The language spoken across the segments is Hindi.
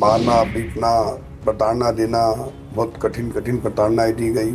मारना पीटना प्रताड़ना देना, बहुत कठिन कठिन प्रताड़नाएं दी गई।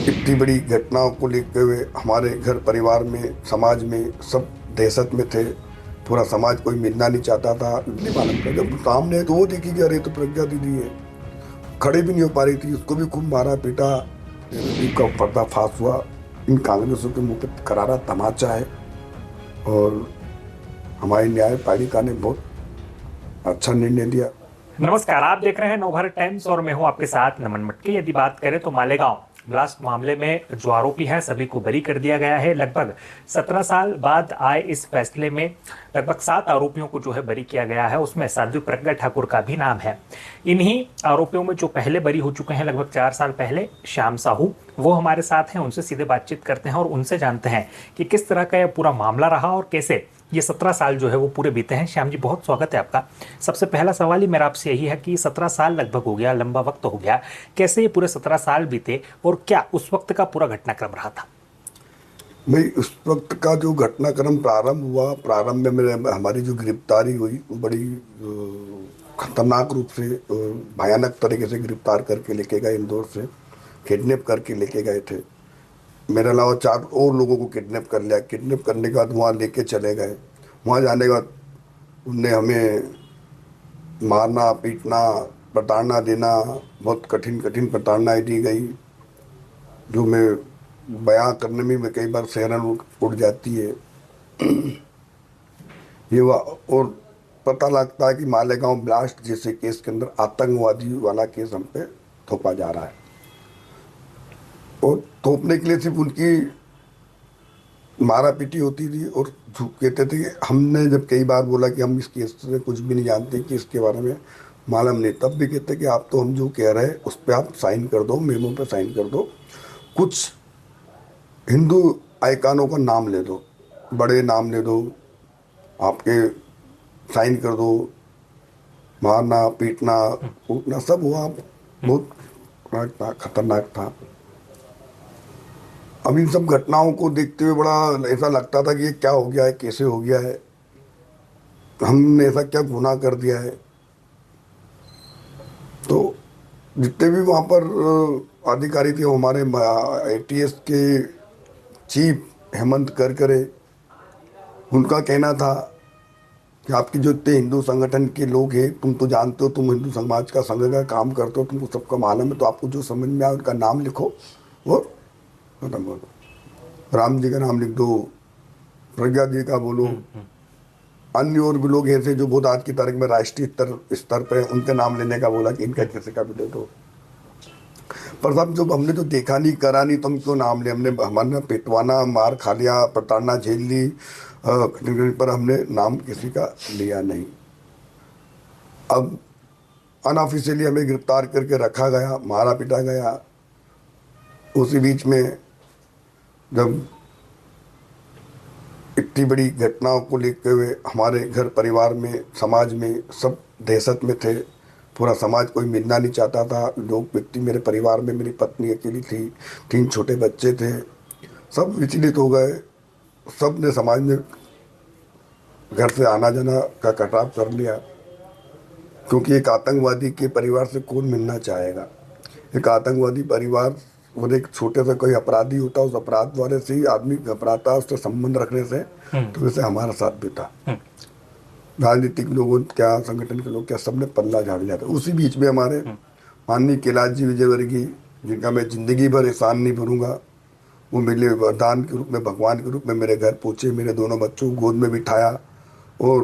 इतनी बड़ी घटनाओं को लेते हुए हमारे घर परिवार में समाज में सब दहशत में थे। पूरा समाज कोई मिलना नहीं चाहता था। नहीं मालूम था जब सामने है तो वो देखी कि अरे तो प्रज्ञा दीदी है। खड़े भी नहीं हो पा रही थी, उसको भी खूब मारा पीटा। फिर का पर्दाफाश हुआ। इन कांग्रेसों के मुंह पे करारा तमाचा है। और हमारी न्यायपालिका ने बहुत अच्छा निर्णय दिया। नमस्कार, आप देख रहे हैं नवभारत टाइम्स और मैं हूं आपके साथ नमन मटके। यदि बात करें तो मालेगांव ब्लास्ट मामले में जो आरोपी हैं सभी को बरी कर दिया गया है। लगभग 17 साल बाद आए इस फैसले में लगभग 7 आरोपियों को जो है बरी किया गया है। उसमें साध्वी प्रज्ञा ठाकुर का भी नाम है। इन्हीं आरोपियों में जो पहले बरी हो चुके हैं लगभग 4 साल पहले, श्याम साहू, वो हमारे साथ हैं। उनसे सीधे बातचीत करते हैं और उनसे जानते हैं कि किस तरह का यह पूरा मामला रहा और कैसे ये 17 साल जो है वो पूरे बीते हैं। श्याम जी, बहुत स्वागत है आपका। सबसे पहला सवाल ही मेरा आपसे यही है कि 17 साल लगभग हो गया, लंबा वक्त हो गया, कैसे ये पूरे 17 साल बीते और क्या उस वक्त का पूरा घटनाक्रम रहा था? भाई उस वक्त का जो घटनाक्रम प्रारंभ हुआ, प्रारंभ में मेरे हमारी जो गिरफ्तारी हुई वो बड़ी खतरनाक रूप से भयानक तरीके से गिरफ्तार करके लेके गए। इंदौर से किडनैप करके लेके गए थे। मेरे अलावा 4 और लोगों को किडनैप कर लिया। किडनैप करने के बाद वहाँ लेके चले गए। वहाँ जाने के बाद उनने हमें मारना पीटना प्रताड़ना देना, बहुत कठिन कठिन प्रताड़नाएं दी गई, जो मैं बयां करने में कई बार सिहरन उड़ जाती है। ये हुआ। और पता लगता है कि मालेगांव ब्लास्ट जैसे केस के अंदर आतंकवादी वाला केस हम पे थोपा जा रहा है। और थोपने के लिए सिर्फ उनकी मारा पीटी होती थी। और कहते थे कि हमने जब कई बार बोला कि हम इस केस से कुछ भी नहीं जानते कि इसके बारे में मालूम नहीं, तब भी कहते कि आप तो हम जो कह रहे हैं उस पर आप साइन कर दो, मेमो पे साइन कर दो, कुछ हिंदू आइकानों का नाम ले दो, बड़े नाम ले दो, आपके साइन कर दो। मारना पीटना कूटना सब हुआ। बहुत खतरनाक था। अब इन सब घटनाओं को देखते हुए बड़ा ऐसा लगता था कि ये क्या हो गया है, कैसे हो गया है, हमने ऐसा क्या गुनाह कर दिया है। तो जितने भी वहाँ पर अधिकारी थे, वो हमारे एटीएस के चीफ हेमंत करकरे, उनका कहना था कि आपकी जो इतने हिंदू संगठन के लोग हैं, तुम तो जानते हो, तुम हिंदू समाज का संघ का काम करते हो, तुमको सबका मालूम है, तो आपको जो समझ में आए उनका नाम लिखो और खत्म कर दो। राम जी का नाम लिख दो, प्रज्ञा जी का बोलो, अन्य और भी लोग ऐसे जो बहुत आज की तारीख में राष्ट्रीय स्तर पे उनके नाम लेने का बोला कि इनका किसी का भी दे दो। पर साहब जब हमने तो देखा नहीं करा नहीं तो हम क्यों नाम ले? हमने हमारे पिटवाना मार खा लिया, प्रताड़ना झेल ली, पर हमने नाम किसी का लिया नहीं। अब अनऑफिशियली हमें गिरफ्तार करके रखा गया, मारा पीटा गया। उसी बीच में जब इतनी बड़ी घटनाओं को लेते हुए हमारे घर परिवार में समाज में सब दहशत में थे। पूरा समाज कोई मिलना नहीं चाहता था। लोग व्यक्ति मेरे परिवार में, मेरी पत्नी अकेली थी, 3 छोटे बच्चे थे, सब विचलित हो गए। सब ने समाज में घर से आना जाना का कटाव कर लिया, क्योंकि एक आतंकवादी के परिवार से कौन मिलना चाहेगा। एक आतंकवादी परिवार और एक छोटे से कोई अपराधी होता, उस अपराध वाले से ही आदमी घबराता, उससे संबंध रखने से। तो वैसे हमारा साथ भी था। राजनीतिक लोगों क्या, संगठन के लोग क्या, सबने पल्ला झाड़ लिया था। उसी बीच में हमारे माननीय कैलाश जी विजयवर्गीय, जिनका मैं जिंदगी भर एहसान नहीं भरूंगा, वो मेरे लिए वरदान के रूप में, भगवान के रूप में मेरे घर पहुंचे, मेरे दोनों बच्चों को गोद में बिठाया और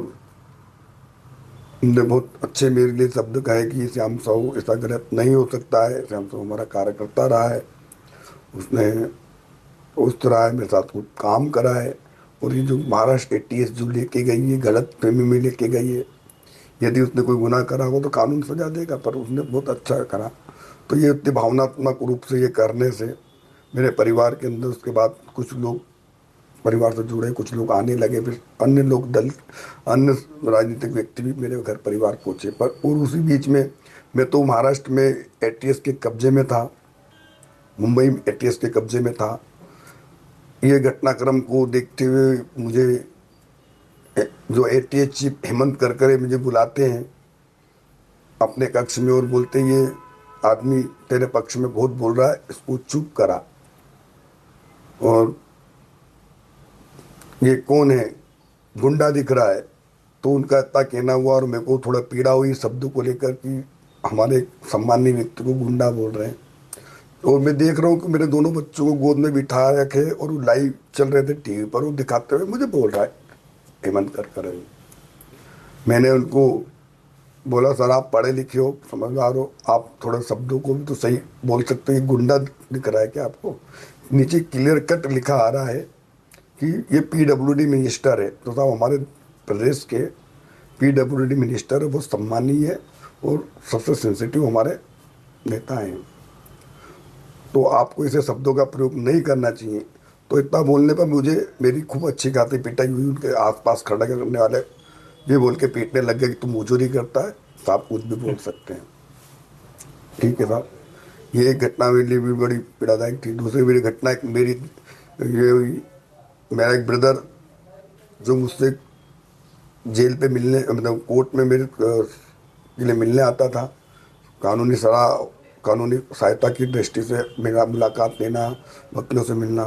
उनने बहुत अच्छे मेरे लिए शब्द कहे कि श्याम साहू ऐसा गलत नहीं हो सकता है। श्याम साहू हमारा कार्यकर्ता रहा है, उसने उस तरह मेरे साथ कुछ काम करा है। और ये जो महाराष्ट्र एटीएस जो लेके गई है, गलत फहमी में लेके गई है। यदि उसने कोई गुनाह करा हो तो कानून सजा देगा, पर उसने बहुत अच्छा करा। तो ये इतने भावनात्मक रूप से ये करने से मेरे परिवार के अंदर, उसके बाद कुछ लोग परिवार से जुड़े, कुछ लोग आने लगे, फिर अन्य लोग, दल, अन्य राजनीतिक व्यक्ति भी मेरे घर परिवार पहुँचे। पर और उसी बीच में मैं तो महाराष्ट्र में एटीएस के कब्जे में था, मुंबई में एटीएस के कब्जे में था। ये घटनाक्रम को देखते हुए मुझे जो एटीएस चीफ हेमंत करकरे मुझे बुलाते हैं अपने कक्ष में और बोलते ये आदमी तेरे पक्ष में बहुत बोल रहा है, इसको चुप करा। और ये कौन है, गुंडा दिख रहा है। तो उनका इतना कहना हुआ और मेरे को थोड़ा पीड़ा हुई शब्दों को लेकर कि हमारे सम्मानीय व्यक्ति को गुंडा बोल रहे हैं। और मैं देख रहा हूँ कि मेरे दोनों बच्चों को गोद में बिठा रखे और वो लाइव चल रहे थे टीवी पर, वो दिखाते हुए मुझे बोल रहा है हेमंत कर। मैंने उनको बोला सर आप पढ़े लिखे हो, समझदार हो, आप थोड़ा शब्दों को भी तो सही बोल सकते हो। ये गुंडा दिख रहा है क्या आपको? नीचे क्लियर कट लिखा आ रहा है कि ये PWD मिनिस्टर है। तो साहब हमारे प्रदेश के PWD मिनिस्टर है, वो सम्मानीय है और सबसे सेंसिटिव हमारे नेता हैं। तो आपको ऐसे शब्दों का प्रयोग नहीं करना चाहिए। तो इतना बोलने पर मुझे मेरी खूब अच्छी खासी पिटाई हुई। उनके आसपास खड़ा करने वाले ये बोल के पीटने लग गए कि तुम मुजोरी करता है, साहब कुछ भी बोल सकते हैं। ठीक है साहब, ये एक घटना मेरे लिए भी बड़ी पीड़ादायक थी। दूसरी मेरी घटना एक मेरी ये हुई, मेरा एक ब्रदर जो मुझसे जेल पे मिलने मतलब कोर्ट में मेरे के लिए मिलने आता था, कानूनी सहायता की दृष्टि से मेरा मुलाकात लेना, वकीलों से मिलना,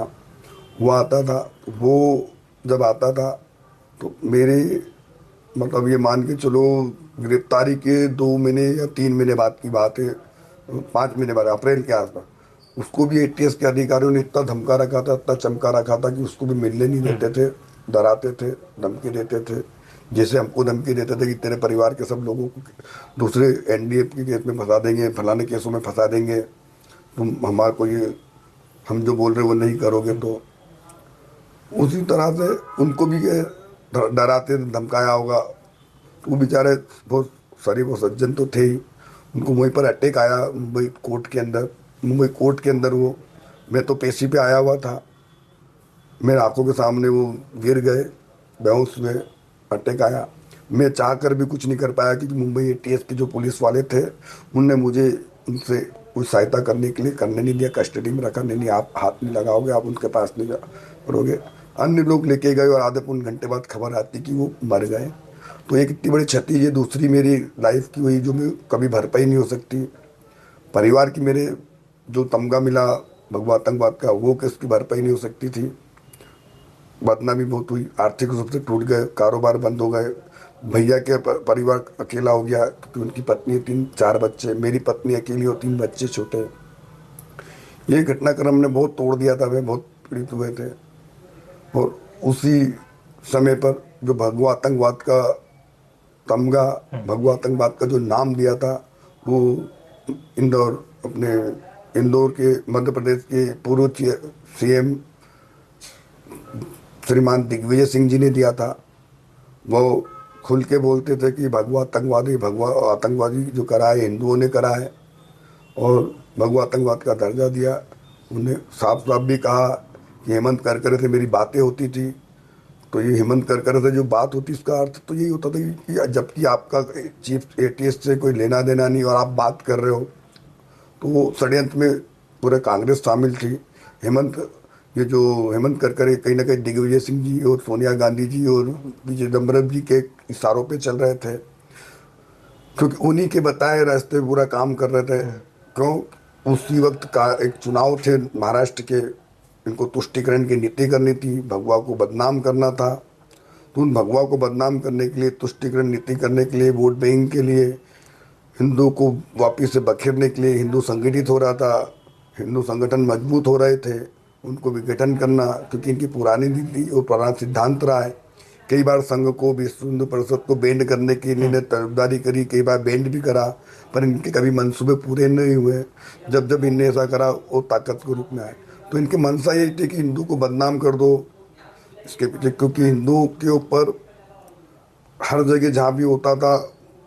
वो आता था। वो जब आता था तो मेरे मतलब ये मान के चलो गिरफ्तारी के 2 महीने या 3 महीने बाद की बात है, 5 महीने बाद, अप्रैल के आसपास, उसको भी ATS के अधिकारियों ने इतना धमका रखा था, इतना चमका रखा था कि उसको भी मिलने नहीं देते थे, डराते थे, धमकी देते थे। जैसे हमको धमकी देते थे कि तेरे परिवार के सब लोगों को दूसरे NDF के केस में फंसा देंगे, फलाने केसों में फंसा देंगे, तुम हमारे को ये हम जो बोल रहे वो नहीं करोगे। तो उसी तरह से उनको भी डराते धमकाया होगा। वो बेचारे बहुत शरीफ और सज्जन तो थे ही। उनको वहीं पर अटैक आया मुंबई कोर्ट के अंदर वो, मैं तो पेशी पे आया हुआ था, मेरे आंखों के सामने वो गिर गए, बेहोश हुए, अटैक आया। मैं चाह कर भी कुछ नहीं कर पाया क्योंकि मुंबई ATS के जो पुलिस वाले थे उनने मुझे उनसे कुछ सहायता करने के लिए करने नहीं दिया, कस्टडी में रखा। नहीं आप हाथ नहीं लगाओगे, आप उनके पास नहीं करोगे। अन्य लोग लेके गए और आधे पौन घंटे बाद खबर आती कि वो मर गए। तो एक इतनी बड़ी क्षति ये दूसरी मेरी लाइफ की हुई जो मैं कभी भरपाई नहीं हो सकती। परिवार की मेरे जो तमगा मिला भगवा आतंकवाद का, वो किसकी भरपाई नहीं हो सकती थी। बदनामी बहुत हुई, आर्थिक रूप से टूट गए, कारोबार बंद हो गए। भैया के परिवार अकेला हो गया क्योंकि उनकी पत्नी 3-4 बच्चे, मेरी पत्नी अकेली और 3 बच्चे छोटे। ये घटनाक्रम ने बहुत तोड़ दिया था, वे बहुत पीड़ित हुए थे। और उसी समय पर जो भगवा आतंकवाद का तमगा, भगवा आतंकवाद का जो नाम दिया था, वो इंदौर के मध्य प्रदेश के पूर्व CM श्रीमान दिग्विजय सिंह जी ने दिया था। वो खुल के बोलते थे कि भगवा आतंकवादी जो करा है हिंदुओं ने करा है, और भगवा आतंकवाद का दर्जा दिया। उन्हें साफ साफ भी कहा कि हेमंत करकरे से मेरी बातें होती थी। तो ये हेमंत करकरे से जो बात होती इसका अर्थ तो यही होता था कि जबकि आपका चीफ ATS से कोई लेना देना नहीं और आप बात कर रहे हो। तो वो षड्यंत्र में पूरे कांग्रेस शामिल थी। ये जो हेमंत करकरे कहीं ना कहीं दिग्विजय सिंह जी और सोनिया गांधी जी और पी चिदम्बरम जी के इशारों पे चल रहे थे, क्योंकि उन्हीं के बताए रास्ते पूरा काम कर रहे थे। क्यों? उसी वक्त का एक चुनाव थे महाराष्ट्र के, इनको तुष्टिकरण की नीति करनी थी, भगवा को बदनाम करना था। तो उन भगवा को बदनाम करने के लिए, तुष्टिकरण नीति करने के लिए, वोट बैंक के लिए, हिंदू को वापिस से बखेरने के लिए हिंदू संगठित हो रहा था, हिंदू संगठन मजबूत हो रहे थे, उनको विघटन करना, क्योंकि इनकी पुरानी नीति और पुराना सिद्धांत रहा है। कई बार संघ को, विश्व हिंदू परिषद को बैंड करने की इन्होंने तरफदारी करी, कई बार बैंड भी करा, पर इनके कभी मंसूबे पूरे नहीं हुए। जब इनने ऐसा करा वो ताकत के रूप में आए। तो इनकी मंशा यही थी कि हिंदू को बदनाम कर दो इसके पीछे, क्योंकि हिंदुओं के ऊपर हर जगह जहाँ भी होता था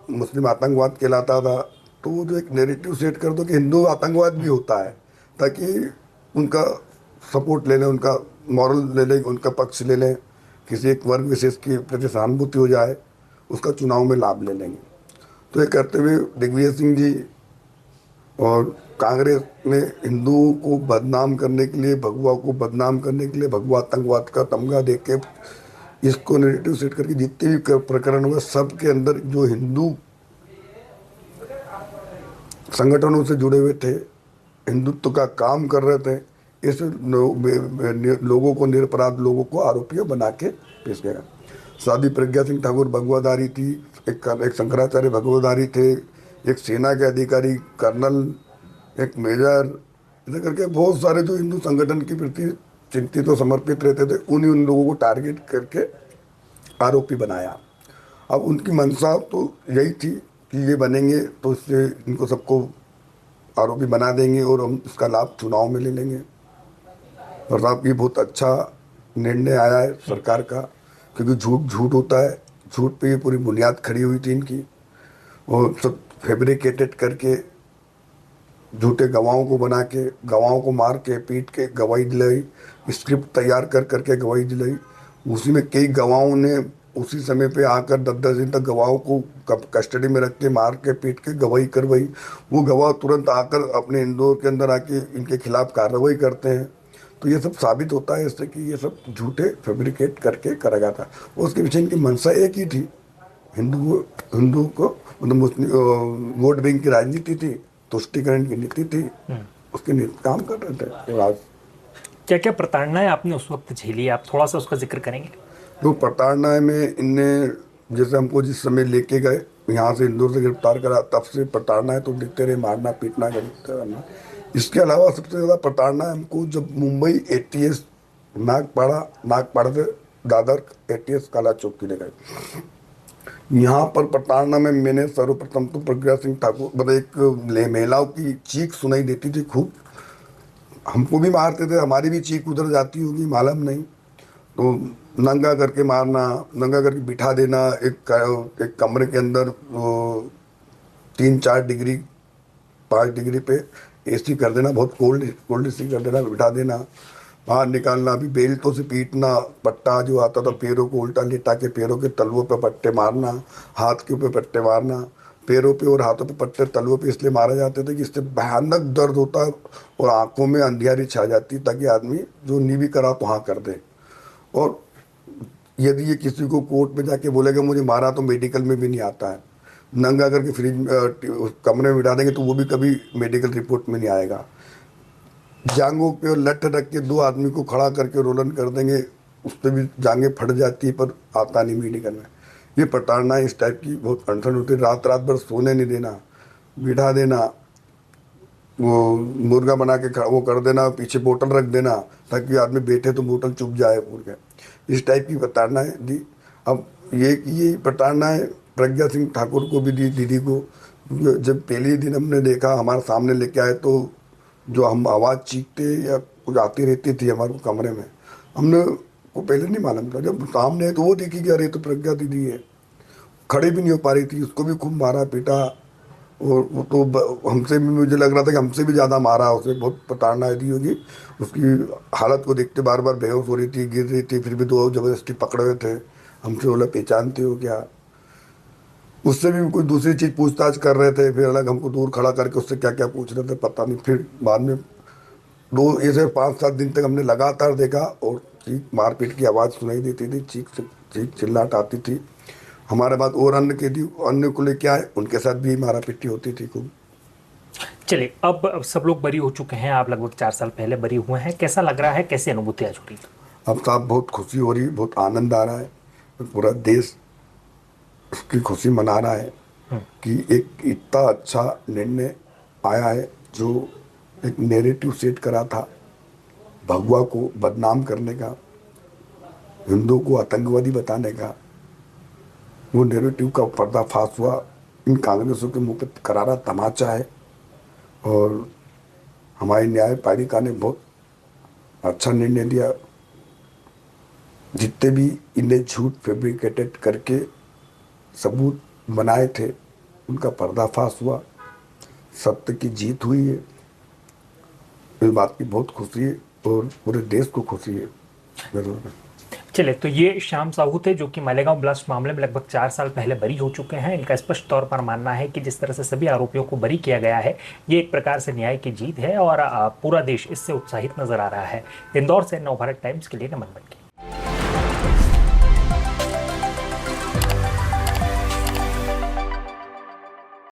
मुस्लिम आतंकवाद कहलाता था। तो वो जो एक नैरेटिव सेट कर दो कि हिंदू आतंकवाद भी होता है, ताकि उनका सपोर्ट ले लें, उनका मॉरल ले लें, उनका पक्ष ले लें, किसी एक वर्ग विशेष की प्रति सहानुभूति हो जाए, उसका चुनाव में लाभ ले लेंगे। तो ये करते हुए दिग्विजय सिंह जी और कांग्रेस ने हिंदुओं को बदनाम करने के लिए, भगवा को बदनाम करने के लिए भगवा आतंकवाद का तमगा दे के इसको नेगेटिव सेट करके जितने भी प्रकरण हुए सब के अंदर जो हिंदू संगठनों से जुड़े हुए थे, हिंदुत्व का काम कर रहे थे, इस लोगों को, निरपराध लोगों को आरोपियों बना के पेश किया। साध्वी प्रज्ञा सिंह ठाकुर भगवाधारी थी, एक शंकराचार्य भगवाधारी थे, एक सेना के अधिकारी कर्नल, एक मेजर, ऐसे करके बहुत सारे जो हिंदू संगठन के प्रति चिंतित और समर्पित रहते थे, उन लोगों को टारगेट करके आरोपी बनाया। अब उनकी मंशा तो यही थी कि ये बनेंगे तो इससे इनको सबको आरोपी बना देंगे और हम इसका लाभ चुनाव में ले लेंगे। और साहब ये बहुत अच्छा निर्णय आया है सरकार का, क्योंकि झूठ झूठ होता है, झूठ पे ये पूरी बुनियाद खड़ी हुई थी इनकी, और सब फैब्रिकेटेड करके झूठे गवाहों को बना के, गवाहों को मार के पीट के गवाही दिलाई, स्क्रिप्ट तैयार कर करके गवाही दिलाई। उसी में कई गवाहों ने उसी समय पे आकर 10-10 दिन तक गवाहों को कस्टडी में रख के मार के पीट के गवाही करवाई। वो गवाह तुरंत आकर अपने इंदौर के अंदर आके इनके खिलाफ कार्रवाई करते हैं। तो ये सब साबित होता है इससे कि ये सब झूठे फैब्रिकेट करके करा गया था। उसके पीछे इनकी मंशा एक ही थी, हिंदू को मतलब मुस्लिम वोट बैंक की राजनीति थी, तुष्टिकरण की नीति थी, उसके काम कर रहे थे। और आज क्या क्या प्रताड़नाएं आपने उस वक्त झेली, आप थोड़ा सा उसका जिक्र करेंगे? तो प्रताड़ना में इनने जैसे हमको जिस समय लेके गए यहाँ से, इंदौर से गिरफ्तार करा, तब से प्रताड़ना है तो देखते रहे, मारना पीटना करना। इसके अलावा सबसे ज़्यादा प्रताड़ना हमको जब मुंबई ATS नागपाड़ा से दादर ATS काला चौक के ले गए। यहाँ पर प्रताड़ना में मैंने सर्वप्रथम तो प्रज्ञा सिंह ठाकुर, मतलब एक महिलाओं की चीख सुनाई देती थी खूब, हमको भी मारते थे, हमारी भी चीख उधर जाती होगी मालूम नहीं। तो नंगा करके मारना, नंगा करके बिठा देना एक कमरे के अंदर, 3-4 डिग्री 5 डिग्री पे AC कर देना, बहुत कोल्ड AC कर देना, बिठा देना, बाहर निकालना, अभी बेल्टों से पीटना, पट्टा जो आता था पैरों को उल्टा लेटा के पैरों के तलवों पे पट्टे मारना, हाथ के ऊपर पट्टे मारना, पैरों पे और हाथों पे पट्टे तलवों पे इसलिए मारे जाते थे कि इससे भयानक दर्द होता और आंखों में अंधियारी छा जाती, ताकि आदमी जो नहीं भी करा तो हाँ कर दे। और यदि ये किसी को कोर्ट में जाके बोलेगा मुझे मारा, तो मेडिकल में भी नहीं आता है। नंगा करके फ्रिज कमरे में बिठा देंगे तो वो भी कभी मेडिकल रिपोर्ट में नहीं आएगा। जांघों पे लठ रख के 2 आदमी को खड़ा करके रोलन कर देंगे, उस पर भी जांघें फट जाती है, पर आता नहीं मेडिकल में। ये प्रताड़ना इस टाइप की बहुत अनशन होती है। रात रात भर सोने नहीं देना, बिठा देना, वो मुर्गा बना के वो कर देना, पीछे बोतल रख देना ताकि आदमी बैठे तो बोतल चुप जाए मुर्गा, इस टाइप की प्रताड़ना दी। अब ये प्रताड़ना प्रज्ञा सिंह ठाकुर को भी दी, दीदी को। जब पहले दिन हमने देखा, हमारे सामने लेके आए, तो जो हम आवाज़ चीखते या कुछ आती रहती थी हमारे कमरे में, हमने को पहले नहीं मालूम था। जब सामने है तो वो देखी कि अरे तो प्रज्ञा दीदी है, खड़े भी नहीं हो पा रही थी, उसको भी खूब मारा पीटा। और वो तो हमसे भी, मुझे लग रहा था कि हमसे भी ज़्यादा मारा, उसे बहुत प्रताड़ना दी होगी। उसकी हालत को देखते बार बार बेहोश हो रही थी, गिर रही थी, फिर भी 2 जबरदस्ती पकड़े हुए थे। हमसे बोला पहचानते हो क्या? उससे भी कोई दूसरी चीज़ पूछताछ कर रहे थे, फिर अलग हमको दूर खड़ा करके उससे क्या क्या पूछ रहे थे पता नहीं। फिर बाद में 5-7 दिन तक हमने लगातार देखा, और चीख मारपीट की आवाज़ सुनाई देती थी, चीख चिल्लाहट आती थी। हमारे बाद और अन्य को लेके आए, उनके साथ भी मारा पीटी होती थी खूब। चलिए, अब सब लोग बरी हो चुके हैं, आप लगभग 4 साल पहले बरी हुए हैं, कैसा लग रहा है, कैसी अनुभूति आज हो रही है? अब साहब बहुत खुशी हो रही है, बहुत आनंद आ रहा है, पूरा देश उसकी खुशी मना रहा है कि एक इतना अच्छा निर्णय आया है, जो एक नैरेटिव सेट करा था भगवा को बदनाम करने का, हिंदू को आतंकवादी बताने का, वो नैरेटिव का पर्दाफाश हुआ। इन कांग्रेसों के मुंह पे करारा तमाचा है, और हमारी न्यायपालिका ने बहुत अच्छा निर्णय दिया। जितने भी इन्हें झूठ फैब्रिकेटेड करके सबूत बनाए थे, उनका पर्दाफाश हुआ, सत्य की जीत हुई है। इस बात की बहुत खुशी है, और पूरे देश को खुशी है। चलिए, तो ये श्याम साहू थे, जो कि मालेगांव ब्लास्ट मामले में लगभग 4 साल पहले बरी हो चुके हैं। इनका स्पष्ट तौर पर मानना है कि जिस तरह से सभी आरोपियों को बरी किया गया है, ये एक प्रकार से न्याय की जीत है, और पूरा देश इससे उत्साहित नजर आ रहा है। इंदौर से नवभारत टाइम्स के लिए नमन।